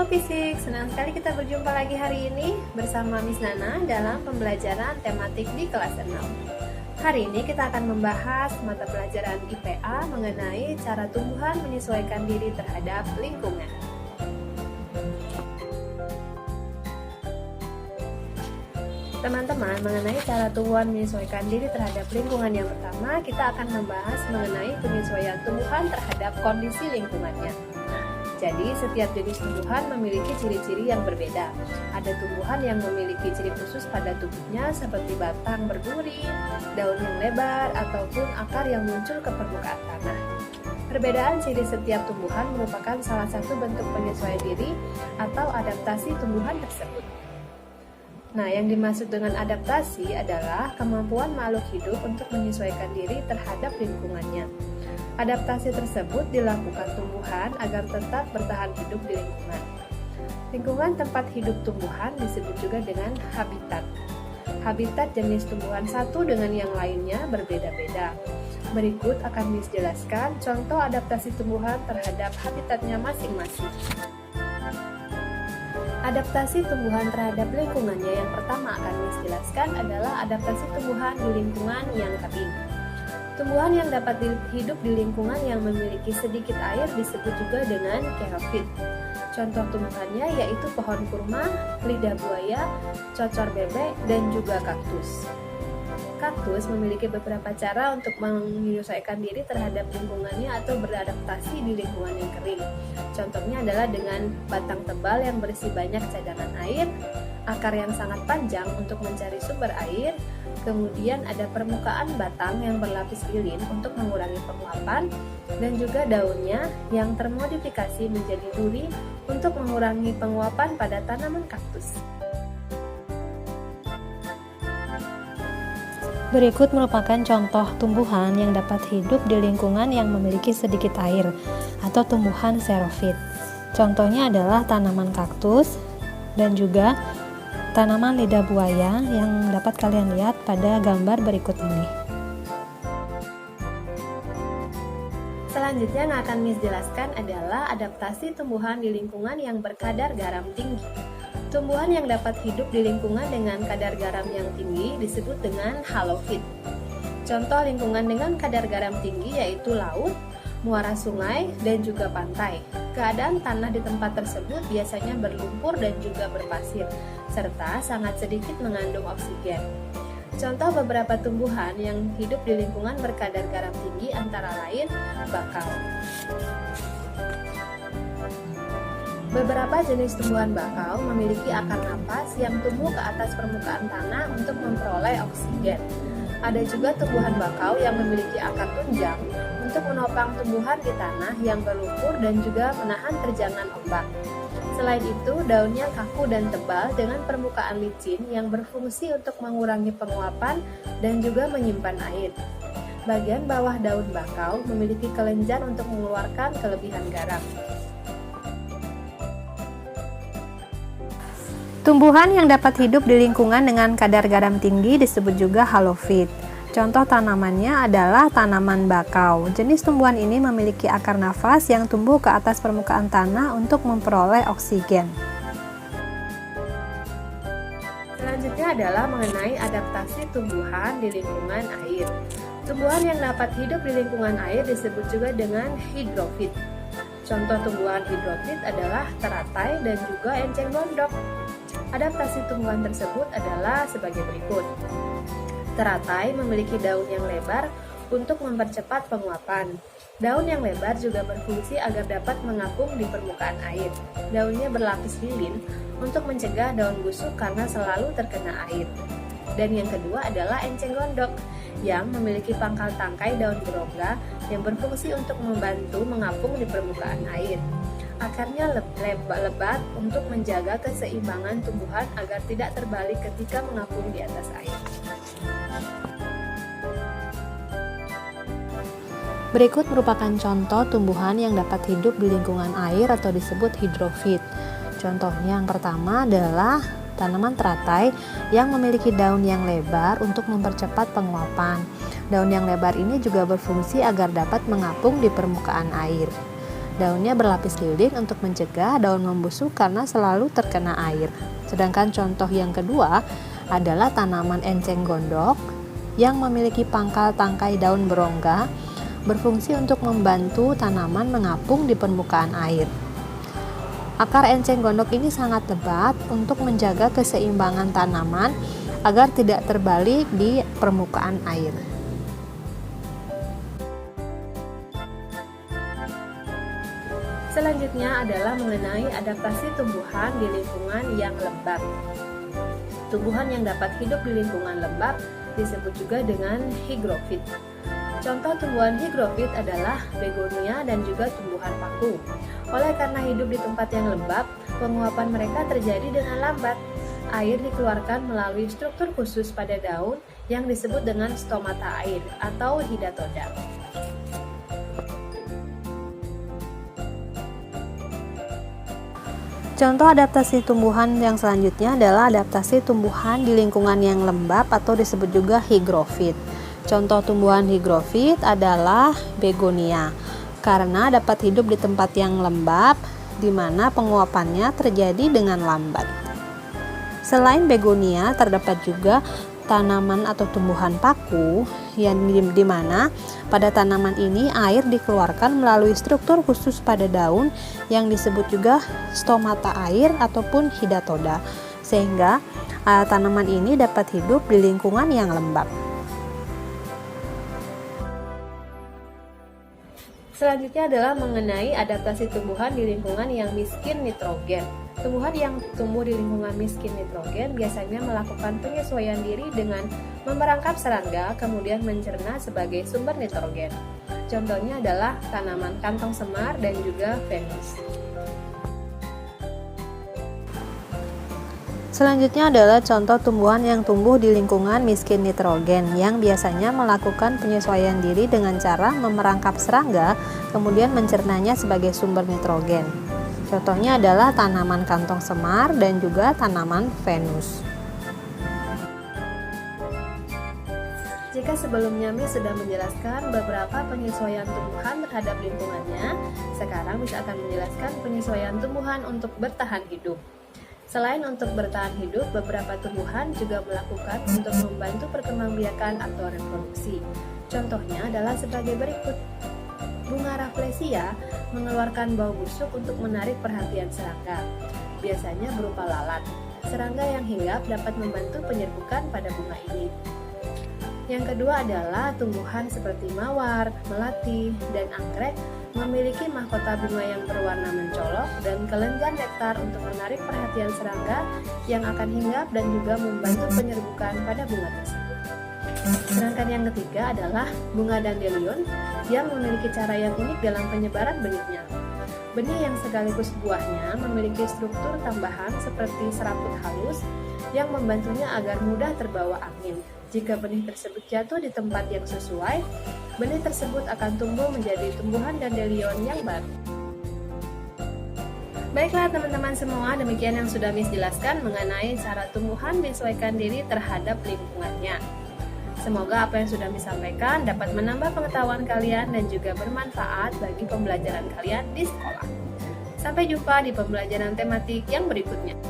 Halo Fisik, senang sekali kita berjumpa lagi hari ini bersama Miss Nana dalam pembelajaran tematik di kelas 6. Hari ini kita akan membahas mata pelajaran IPA mengenai cara tumbuhan menyesuaikan diri terhadap lingkungan. Teman-teman, mengenai cara tumbuhan menyesuaikan diri terhadap lingkungan yang pertama, kita akan membahas mengenai penyesuaian tumbuhan terhadap kondisi lingkungannya. Jadi, setiap jenis tumbuhan memiliki ciri-ciri yang berbeda. Ada tumbuhan yang memiliki ciri khusus pada tubuhnya seperti batang berduri, daun yang lebar, ataupun akar yang muncul ke permukaan tanah. Perbedaan ciri setiap tumbuhan merupakan salah satu bentuk penyesuaian diri atau adaptasi tumbuhan tersebut. Nah, yang dimaksud dengan adaptasi adalah kemampuan makhluk hidup untuk menyesuaikan diri terhadap lingkungannya. Adaptasi tersebut dilakukan tumbuhan agar tetap bertahan hidup di lingkungan. Lingkungan tempat hidup tumbuhan disebut juga dengan habitat. Habitat jenis tumbuhan satu dengan yang lainnya berbeda-beda. Berikut akan dijelaskan contoh adaptasi tumbuhan terhadap habitatnya masing-masing. Adaptasi tumbuhan terhadap lingkungannya yang pertama akan dijelaskan adalah adaptasi tumbuhan di lingkungan yang kering. Tumbuhan yang dapat hidup di lingkungan yang memiliki sedikit air disebut juga dengan xerofit. Contoh tumbuhannya yaitu pohon kurma, lidah buaya, cocor bebek, dan juga kaktus. Kaktus memiliki beberapa cara untuk menyesuaikan diri terhadap lingkungannya atau beradaptasi di lingkungan yang kering. Contohnya adalah dengan batang tebal yang berisi banyak cadangan air, akar yang sangat panjang untuk mencari sumber air, kemudian ada permukaan batang yang berlapis lilin untuk mengurangi penguapan, dan juga daunnya yang termodifikasi menjadi duri untuk mengurangi penguapan pada tanaman kaktus. Berikut merupakan contoh tumbuhan yang dapat hidup di lingkungan yang memiliki sedikit air atau tumbuhan xerofit. Contohnya adalah tanaman kaktus dan juga tanaman lidah buaya yang dapat kalian lihat pada gambar berikut ini. Selanjutnya yang akan Miss jelaskan adalah adaptasi tumbuhan di lingkungan yang berkadar garam tinggi. Tumbuhan yang dapat hidup di lingkungan dengan kadar garam yang tinggi disebut dengan halofit. Contoh lingkungan dengan kadar garam tinggi yaitu laut, muara sungai, dan juga pantai. Keadaan tanah di tempat tersebut biasanya berlumpur dan juga berpasir, serta sangat sedikit mengandung oksigen. Contoh beberapa tumbuhan yang hidup di lingkungan berkadar garam tinggi antara lain bakau. Beberapa jenis tumbuhan bakau memiliki akar napas yang tumbuh ke atas permukaan tanah untuk memperoleh oksigen. Ada juga tumbuhan bakau yang memiliki akar tunjang untuk menopang tumbuhan di tanah yang berlumpur dan juga menahan terjangan ombak. Selain itu, daunnya kaku dan tebal dengan permukaan licin yang berfungsi untuk mengurangi penguapan dan juga menyimpan air. Bagian bawah daun bakau memiliki kelenjar untuk mengeluarkan kelebihan garam. Tumbuhan yang dapat hidup di lingkungan dengan kadar garam tinggi disebut juga halofit. Contoh tanamannya adalah tanaman bakau. Jenis tumbuhan ini memiliki akar nafas yang tumbuh ke atas permukaan tanah untuk memperoleh oksigen. Selanjutnya adalah mengenai adaptasi tumbuhan di lingkungan air. Tumbuhan yang dapat hidup di lingkungan air disebut juga dengan hidrofit. Contoh tumbuhan hidrofit adalah teratai dan juga enceng gondok. Adaptasi tumbuhan tersebut adalah sebagai berikut. Teratai memiliki daun yang lebar untuk mempercepat penguapan. Daun yang lebar juga berfungsi agar dapat mengapung di permukaan air. Daunnya berlapis lilin untuk mencegah daun busuk karena selalu terkena air. Dan yang kedua adalah enceng gondok yang memiliki pangkal tangkai daun berongga yang berfungsi untuk membantu mengapung di permukaan air. Akarnya lebat untuk menjaga keseimbangan tumbuhan agar tidak terbalik ketika mengapung di atas air. Berikut merupakan contoh tumbuhan yang dapat hidup di lingkungan air atau disebut hidrofit. Contohnya yang pertama adalah tanaman teratai yang memiliki daun yang lebar untuk mempercepat penguapan. Daun yang lebar ini juga berfungsi agar dapat mengapung di permukaan air. Daunnya berlapis lilin untuk mencegah daun membusuk karena selalu terkena air. Sedangkan contoh yang kedua adalah tanaman enceng gondok yang memiliki pangkal tangkai daun berongga, berfungsi untuk membantu tanaman mengapung di permukaan air. Akar enceng gondok ini sangat lebat untuk menjaga keseimbangan tanaman agar tidak terbalik di permukaan air. Selanjutnya adalah mengenai adaptasi tumbuhan di lingkungan yang lembab. Tumbuhan yang dapat hidup di lingkungan lembab disebut juga dengan hygrofit. Contoh tumbuhan hygrofit adalah begonia dan juga tumbuhan paku. Oleh karena hidup di tempat yang lembab, penguapan mereka terjadi dengan lambat. Air dikeluarkan melalui struktur khusus pada daun yang disebut dengan stomata air atau hidatoda. Contoh adaptasi tumbuhan yang selanjutnya adalah adaptasi tumbuhan di lingkungan yang lembab atau disebut juga hygrofit. Contoh tumbuhan hygrofit adalah begonia, karena dapat hidup di tempat yang lembab, di mana penguapannya terjadi dengan lambat. Selain begonia, terdapat juga tanaman atau tumbuhan paku yang di mana pada tanaman ini air dikeluarkan melalui struktur khusus pada daun yang disebut juga stomata air ataupun hidatoda, sehingga tanaman ini dapat hidup di lingkungan yang lembab. Selanjutnya adalah mengenai adaptasi tumbuhan di lingkungan yang miskin nitrogen. Tumbuhan yang tumbuh di lingkungan miskin nitrogen biasanya melakukan penyesuaian diri dengan memerangkap serangga kemudian mencerna sebagai sumber nitrogen. Contohnya adalah tanaman kantong semar dan juga venus. Selanjutnya adalah contoh tumbuhan yang tumbuh di lingkungan miskin nitrogen yang biasanya melakukan penyesuaian diri dengan cara memerangkap serangga kemudian mencernanya sebagai sumber nitrogen. Contohnya adalah tanaman kantong semar dan juga tanaman venus. Jika sebelumnya Miss sudah menjelaskan beberapa penyesuaian tumbuhan terhadap lingkungannya, sekarang Miss akan menjelaskan penyesuaian tumbuhan untuk bertahan hidup. Selain untuk bertahan hidup, beberapa tumbuhan juga melakukan untuk membantu perkembangbiakan atau reproduksi. Contohnya adalah sebagai berikut. Bunga Rafflesia mengeluarkan bau busuk untuk menarik perhatian serangga, biasanya berupa lalat. Serangga yang hinggap dapat membantu penyerbukan pada bunga ini. Yang kedua adalah tumbuhan seperti mawar, melati, dan anggrek memiliki mahkota bunga yang berwarna mencolok dan kelenjar nektar untuk menarik perhatian serangga yang akan hinggap dan juga membantu penyerbukan pada bunga tersebut. Sedangkan yang ketiga adalah bunga dandelion yang memiliki cara yang unik dalam penyebaran benihnya. Benih yang sekaligus buahnya memiliki struktur tambahan seperti serabut halus yang membantunya agar mudah terbawa angin. Jika benih tersebut jatuh di tempat yang sesuai, benih tersebut akan tumbuh menjadi tumbuhan dandelion yang baru. Baiklah teman-teman semua, demikian yang sudah Miss jelaskan mengenai cara tumbuhan menyesuaikan diri terhadap lingkungannya. Semoga apa yang sudah Miss sampaikan dapat menambah pengetahuan kalian dan juga bermanfaat bagi pembelajaran kalian di sekolah. Sampai jumpa di pembelajaran tematik yang berikutnya.